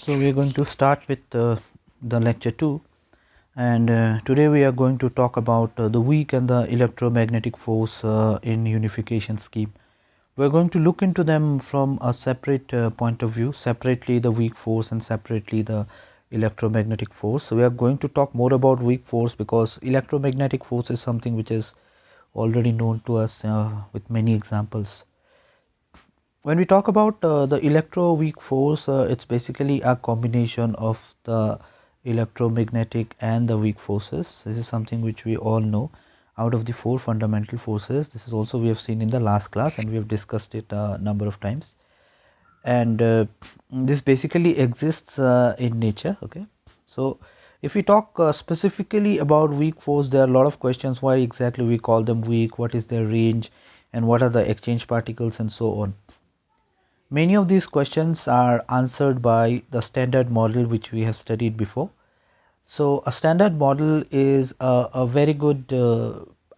So we are going to start with the lecture 2, and today we are going to talk about the weak and the electromagnetic force in unification scheme. We are going to look into them from a separate point of view, separately the weak force and separately the electromagnetic force. So we are going to talk more about weak force because electromagnetic force is something which is already known to us with many examples. When we talk about the electroweak force, it's basically a combination of the electromagnetic and the weak forces. This is something which we all know. Out of the four fundamental forces, this is also we have seen in the last class, and we have discussed it a number of times. And this basically exists in nature. Okay, so if we talk specifically about weak force, there are a lot of questions. Why exactly we call them weak? What is their range? And what are the exchange particles and so on? Many of these questions are answered by the standard model which we have studied before. So a standard model is a very good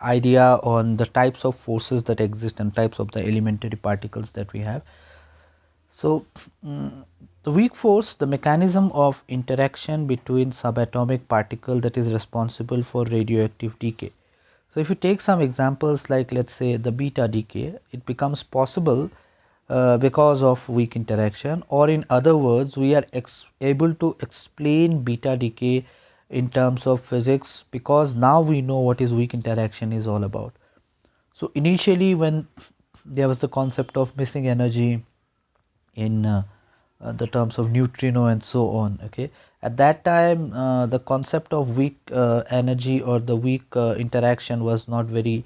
idea on the types of forces that exist and types of the elementary particles that we have. So the weak force, the mechanism of interaction between subatomic particle that is responsible for radioactive decay. So if you take some examples like, let's say, the beta decay, it becomes possible because of weak interaction, or in other words, we are able to explain beta decay in terms of physics because now we know what is weak interaction is all about. So initially, when there was the concept of missing energy in the terms of neutrino and so on, okay, at that time the concept of weak energy or the weak interaction was not very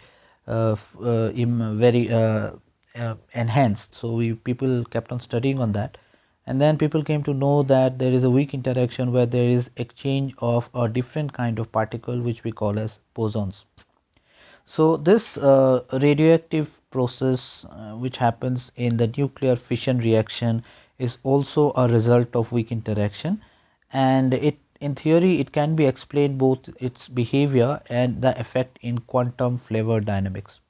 enhanced. So people kept on studying on that, and then people came to know that there is a weak interaction where there is exchange of a different kind of particle which we call as bosons. So this radioactive process which happens in the nuclear fission reaction is also a result of weak interaction, and it in theory it can be explained both its behavior and the effect in quantum flavor dynamics.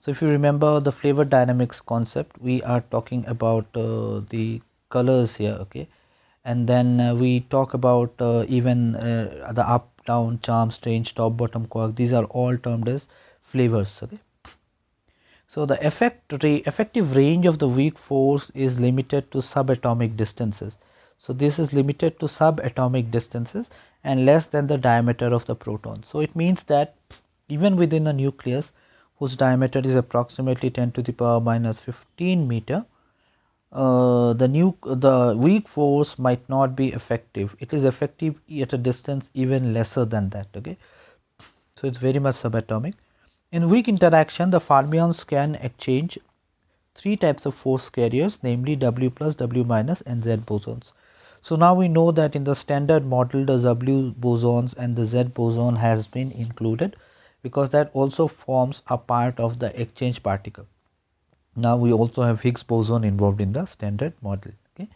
So if you remember the flavor dynamics concept, we are talking about the colors here, okay, and then we talk about even the up, down, charm, strange, top, bottom, quark. These are all termed as flavors, okay. So the effective range of the weak force is limited to subatomic distances. So this is limited to subatomic distances and less than the diameter of the proton. So it means that even within a nucleus whose diameter is approximately 10 to the power minus 15 meter, the weak force might not be effective. It is effective at a distance even lesser than that, okay. So it's very much subatomic. In weak interaction, the fermions can exchange three types of force carriers, namely W plus, W minus and Z bosons. So now we know that in the standard model the W bosons and the Z boson has been included because that also forms a part of the exchange particle. Now we also have Higgs boson involved in the standard model, okay.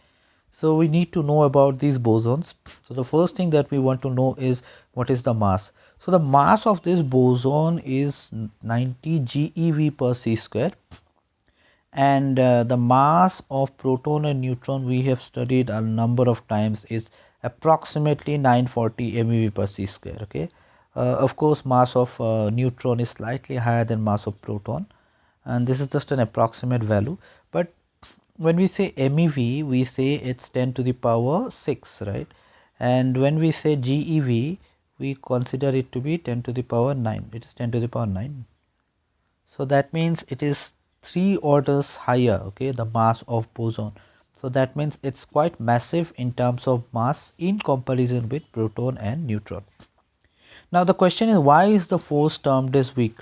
So we need to know about these bosons. So the first thing that we want to know is what is the mass. So the mass of this boson is 90 GeV per c square, and the mass of proton and neutron we have studied a number of times is approximately 940 MeV per c square, okay. Of course, mass of neutron is slightly higher than mass of proton, and this is just an approximate value, but when we say MeV, we say it's 10 to the power 6, right? And when we say GeV, we consider it to be 10 to the power 9. It is 10 to the power 9. So that means it is 3 orders higher, okay, the mass of boson. So that means it's quite massive in terms of mass in comparison with proton and neutron. Now the question is, why is the force termed as weak?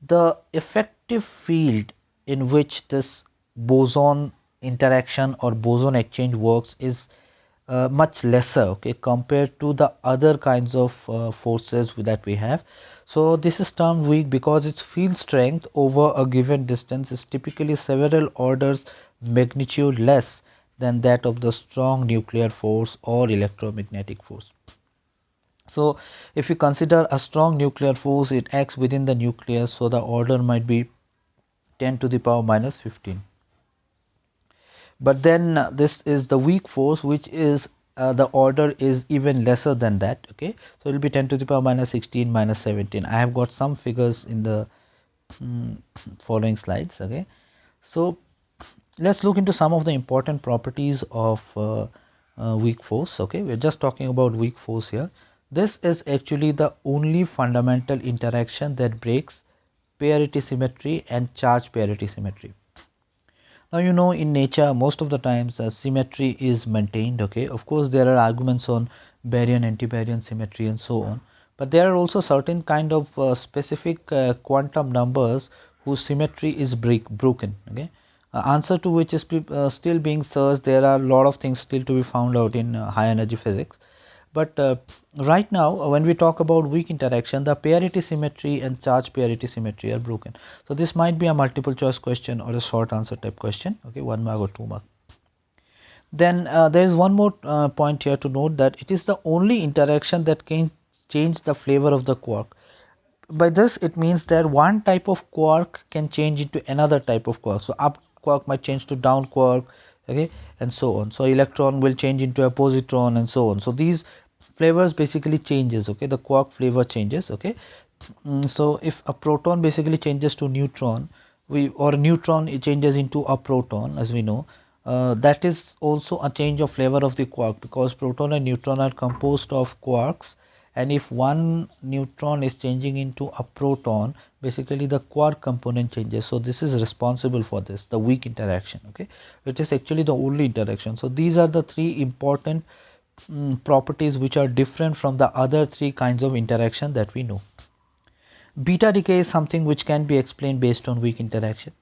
The effective field in which this boson interaction or boson exchange works is much lesser, okay, compared to the other kinds of forces that we have. So this is termed weak because its field strength over a given distance is typically several orders magnitude less than that of the strong nuclear force or electromagnetic force. So if you consider a strong nuclear force, it acts within the nucleus, so the order might be 10 to the power minus 15. but then this is the weak force, which is the order is even lesser than that. Okay, so it will be 10 to the power minus 16 minus 17. I have got some figures in the following slides. Okay, so let's look into some of the important properties of weak force. Okay, we're just talking about weak force here. This is actually the only fundamental interaction that breaks parity symmetry and charge parity symmetry. Now, you know, in nature most of the times symmetry is maintained. Okay, of course there are arguments on baryon, anti-baryon symmetry and so on, but there are also certain kind of specific quantum numbers whose symmetry is broken. Okay, answer to which is still being searched. There are a lot of things still to be found out in high energy physics. But right now, when we talk about weak interaction, the parity symmetry and charge parity symmetry are broken. So this might be a multiple choice question or a short answer type question. Okay, 1 mark or 2 mark. Then there is one more point here to note, that it is the only interaction that can change the flavor of the quark. By this it means that one type of quark can change into another type of quark. So up quark might change to down quark, okay, and so on. So electron will change into a positron and so on. So these flavors basically changes. Okay, the quark flavor changes. Okay, so if a proton basically changes to neutron, or a neutron it changes into a proton, as we know, that is also a change of flavor of the quark, because proton and neutron are composed of quarks, and if one neutron is changing into a proton, basically the quark component changes. So this is responsible for this, the weak interaction. Okay, it is actually the only interaction. So these are the three important properties which are different from the other three kinds of interaction that we know. Beta decay is something which can be explained based on weak interaction.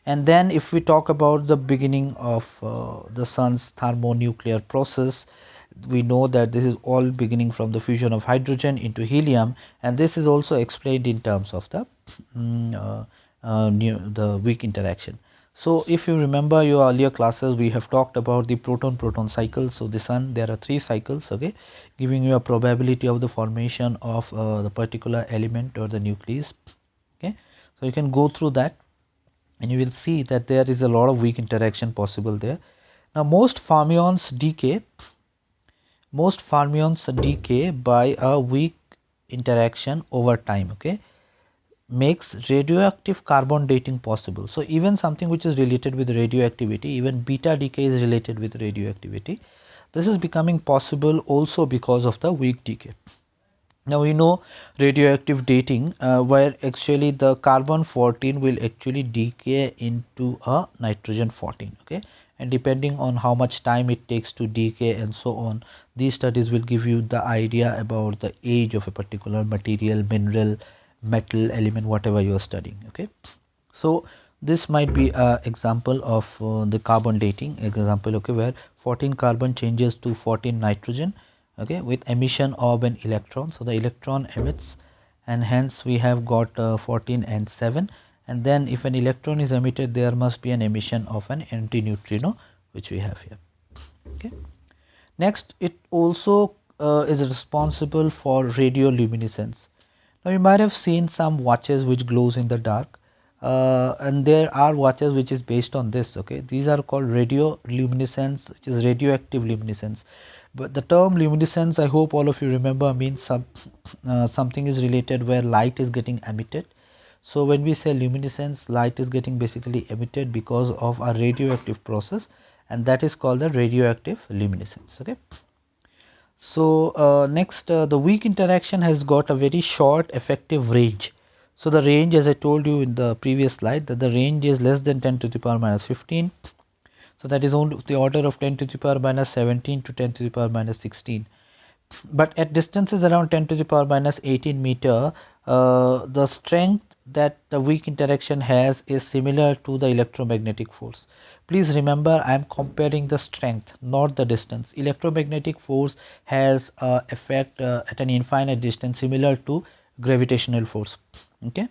And then if we talk about the beginning of the sun's thermonuclear process, we know that this is all beginning from the fusion of hydrogen into helium, and this is also explained in terms of the the weak interaction. So if you remember your earlier classes, we have talked about the proton-proton cycle. So the sun, there are 3 cycles, okay, giving you a probability of the formation of the particular element or the nucleus. Okay, so you can go through that and you will see that there is a lot of weak interaction possible there. Now most fermions decay by a weak interaction over time. Okay, makes radioactive carbon dating possible. So even something which is related with radioactivity, even beta decay is related with radioactivity. This is becoming possible also because of the weak decay. Now we know radioactive dating, where actually the carbon 14 will actually decay into a nitrogen 14. Okay, and depending on how much time it takes to decay and so on, these studies will give you the idea about the age of a particular material, mineral, metal, element, whatever you are studying. Okay, so this might be a example of the carbon dating example. Okay, where 14 carbon changes to 14 nitrogen, okay, with emission of an electron. So the electron emits, and hence we have got 14 and 7, and then if an electron is emitted, there must be an emission of an antineutrino, which we have here. Okay, next, it also is responsible for radioluminescence. Now you might have seen some watches which glows in the dark, and there are watches which is based on this. Okay, these are called radioluminescence, which is radioactive luminescence. But the term luminescence, I hope all of you remember, means something is related where light is getting emitted. So when we say luminescence, light is getting basically emitted because of a radioactive process, and that is called the radioactive luminescence. Okay, so next, the weak interaction has got a very short effective range. So the range, as I told you in the previous slide, that the range is less than 10 to the power minus 15. So that is only the order of 10 to the power minus 17 to 10 to the power minus 16. But at distances around 10 to the power minus 18 meter, the strength that the weak interaction has is similar to the electromagnetic force. Please remember, I am comparing the strength, not the distance. Electromagnetic force has effect at an infinite distance similar to gravitational force. Okay,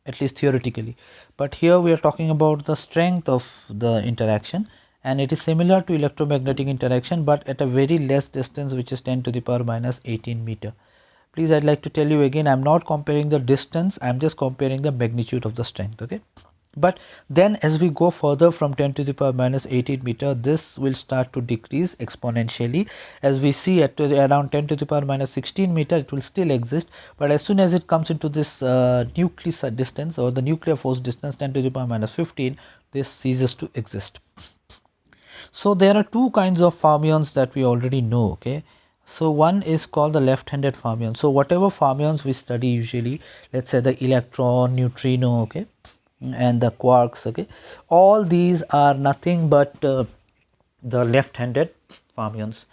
at least theoretically. But here we are talking about the strength of the interaction, and it is similar to electromagnetic interaction, but at a very less distance, which is 10 to the power minus 18 meter. Please, I'd like to tell you again, I'm not comparing the distance, I'm just comparing the magnitude of the strength. Okay, But then as we go further from 10 to the power minus 18 meter, this will start to decrease exponentially. As we see at around 10 to the power minus 16 meter, it will still exist, but as soon as it comes into this nucleus distance or the nuclear force distance 10 to the power minus 15, this ceases to exist. So there are two kinds of fermions that we already know, okay. So one is called the left-handed fermion. So whatever fermions we study usually, let's say the electron, neutrino, okay, and the quarks, okay, all these are nothing but the left-handed fermions.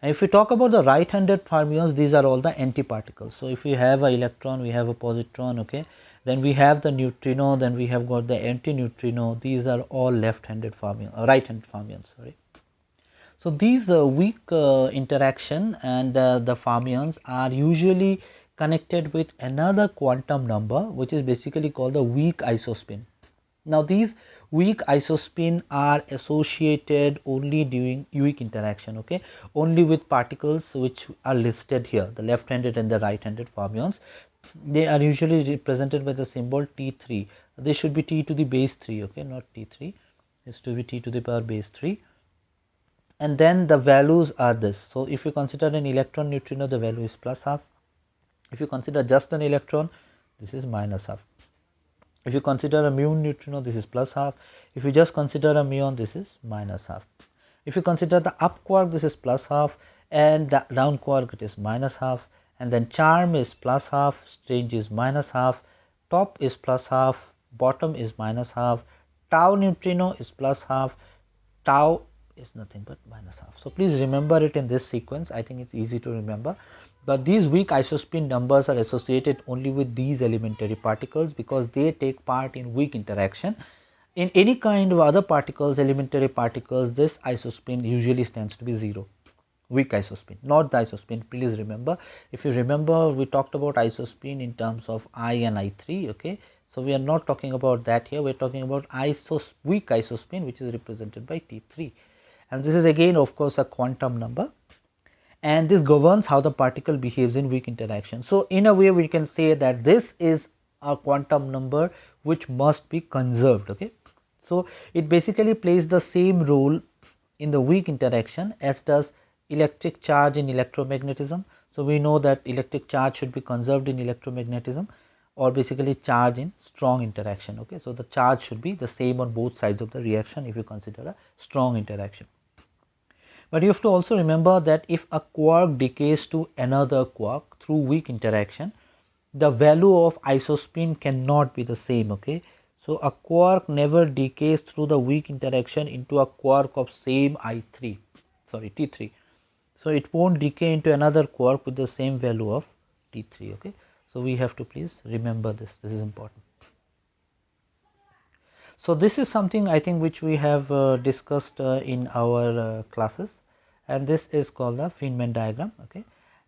And if we talk about the right-handed fermions, these are all the antiparticles. So if we have an electron, we have a positron, okay, then we have the neutrino, then we have got the antineutrino. These are all left-handed fermions, right-handed fermions, sorry. So these weak interaction and the fermions are usually connected with another quantum number, which is basically called the weak isospin. Now these weak isospin are associated only during weak interaction, okay, only with particles which are listed here, the left-handed and the right-handed fermions. They are usually represented by the symbol T3. This should be T to the base 3, okay, not T3, this to be T to the power base 3. And then the values are this. So if you consider an electron neutrino, the value is plus half. If you consider just an electron, this is minus half. If you consider a muon neutrino, this is plus half. If you just consider a muon, this is minus half. If you consider the up quark, this is plus half, and the down quark, it is minus half. And then charm is plus half, strange is minus half, top is plus half, bottom is minus half, tau neutrino is plus half, tau is nothing but minus half. So please remember it in this sequence. I think it's easy to remember. But these weak isospin numbers are associated only with these elementary particles because they take part in weak interaction. In any kind of other particles, elementary particles, this isospin usually stands to be 0. Weak isospin, not the isospin. Please remember, if you remember, we talked about isospin in terms of I and I3, okay. So we are not talking about that here. We are talking about weak isospin, which is represented by T3. And this is again, of course, a quantum number, and this governs how the particle behaves in weak interaction. So in a way we can say that this is a quantum number which must be conserved, okay. So it basically plays the same role in the weak interaction as does electric charge in electromagnetism. So we know that electric charge should be conserved in electromagnetism, or basically charge in strong interaction, okay. So the charge should be the same on both sides of the reaction if you consider a strong interaction. But you have to also remember that if a quark decays to another quark through weak interaction, the value of isospin cannot be the same, okay. So a quark never decays through the weak interaction into a quark of same I3, sorry, T3. So it won't decay into another quark with the same value of T3, okay. So we have to please remember this is important. So this is something I think which we have discussed in our classes, and this is called the Feynman diagram, okay,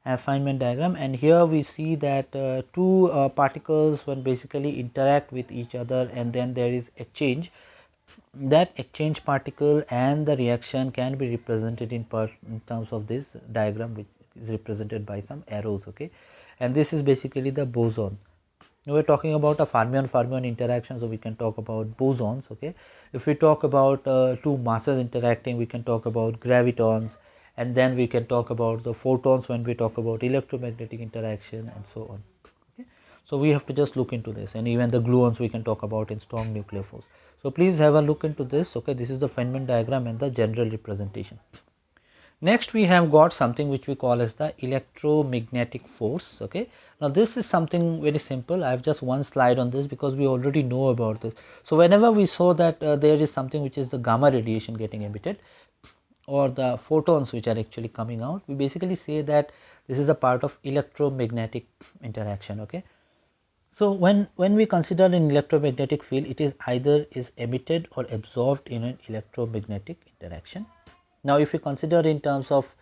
Feynman diagram. And here we see that two particles when basically interact with each other, and then there is exchange. That exchange particle and the reaction can be represented in terms of this diagram, which is represented by some arrows, okay. And this is basically the boson. We are talking about a fermion-fermion interaction, so we can talk about bosons, okay. If we talk about two masses interacting, we can talk about gravitons, and then we can talk about the photons when we talk about electromagnetic interaction, and so on, okay. So we have to just look into this, and even the gluons we can talk about in strong nuclear force. So please have a look into this, okay. This is the Feynman diagram and the general representation. Next we have got something which we call as the electromagnetic force, okay. Now this is something very simple. I have just one slide on this because we already know about this. So whenever we saw that there is something which is the gamma radiation getting emitted, or the photons which are actually coming out, we basically say that this is a part of electromagnetic interaction, okay. So when we consider an electromagnetic field, it is either is emitted or absorbed in an electromagnetic interaction. Now if we consider in terms of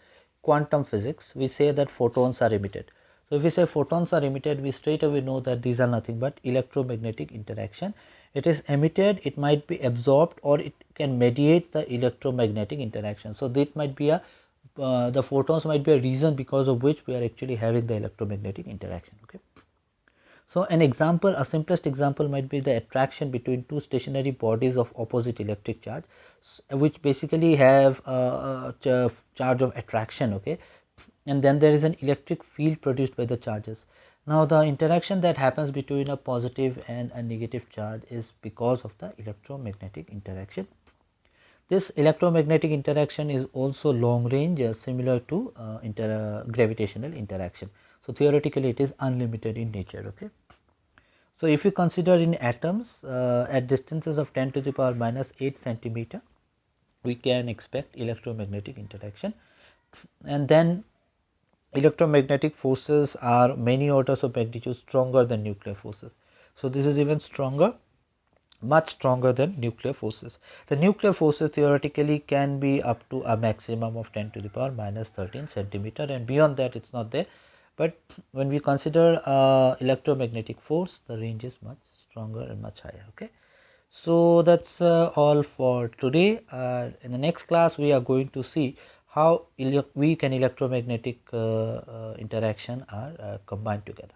quantum physics, we say that photons are emitted. So if we say photons are emitted, we straight away know that these are nothing but electromagnetic interaction. It is emitted, it might be absorbed, or it can mediate the electromagnetic interaction. So that might be a the photons might be a reason because of which we are actually having the electromagnetic interaction, okay. So an example, a simplest example might be the attraction between two stationary bodies of opposite electric charge, which basically have a charge of attraction, okay, and then there is an electric field produced by the charges. Now the interaction that happens between a positive and a negative charge is because of the electromagnetic interaction. This electromagnetic interaction is also long range, similar to gravitational interaction. So theoretically it is unlimited in nature, okay. So if you consider in atoms at distances of 10 to the power minus 8 centimeter, we can expect electromagnetic interaction, and then electromagnetic forces are many orders of magnitude stronger than nuclear forces. So this is even stronger, much stronger than nuclear forces. The nuclear forces theoretically can be up to a maximum of 10 to the power minus 13 centimeter, and beyond that it's not there. But when we consider electromagnetic force, the range is much stronger and much higher, okay. So that's all for today. In the next class we are going to see how weak and electromagnetic interaction are combined together.